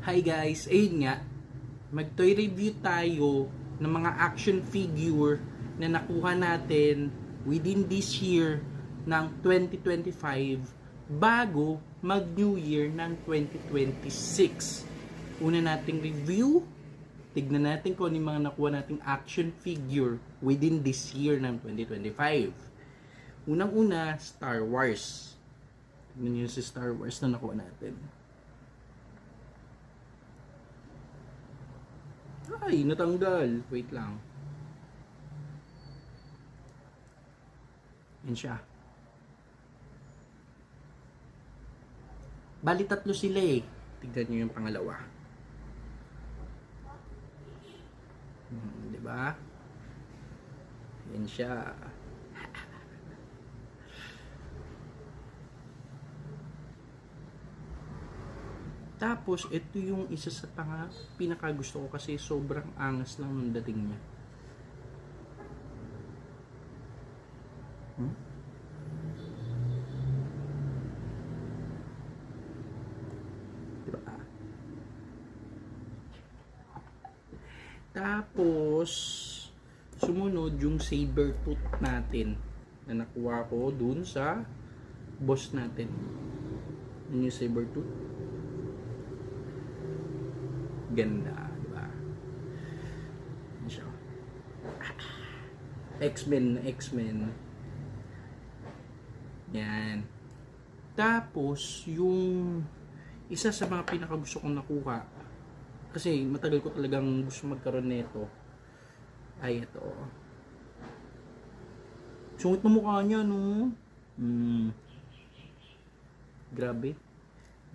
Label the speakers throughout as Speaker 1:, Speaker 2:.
Speaker 1: Hi guys, ayun nga, mag-toy review tayo ng mga action figure na nakuha natin within this year ng 2025 bago mag-New Year ng 2026. Una nating review, tignan natin kung ano yung mga nakuha nating action figure within this year ng 2025. Unang-una, Star Wars. Tignan nyo si Star Wars na nakuha natin. Ay, natanggal. Wait lang. Yan siya. Bali, tatlo sila eh. Tignan nyo yung pangalawa. Diba? Yan siya. Tapos, ito yung isa sa pinakagusto ko kasi sobrang angas lang ng dating niya. Diba? Tapos, sumunod yung saber tooth natin na nakuha ko dun sa boss natin. Yun yung saber tooth. Ganda, diba? Yan siya. X-Men. Yan. Tapos, yung isa sa mga pinakagusto kong nakuha, kasi matagal ko talagang gusto magkaroon nito, ay ito. Sungit na mukha niya, no? Grabe.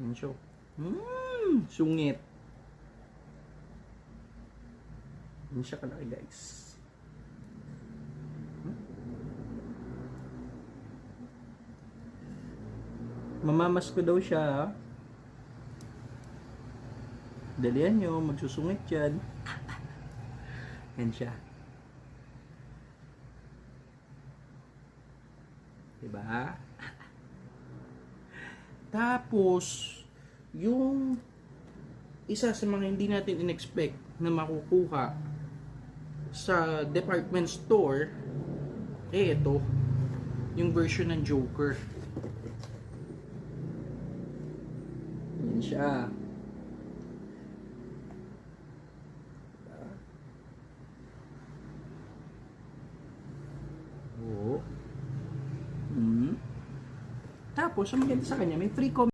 Speaker 1: Yan siya. Sungit. Hindi siya kalaki, guys. Mamamas ko daw siya. Dalihan nyo, magsusungit yan. Yan siya. Diba? Tapos, yung isa sa mga hindi natin in-expect na makukuha sa department store, eh ito, yung version ng Joker. Yan siya. Oo. Tapos, ang maganda sa kanya, may free comment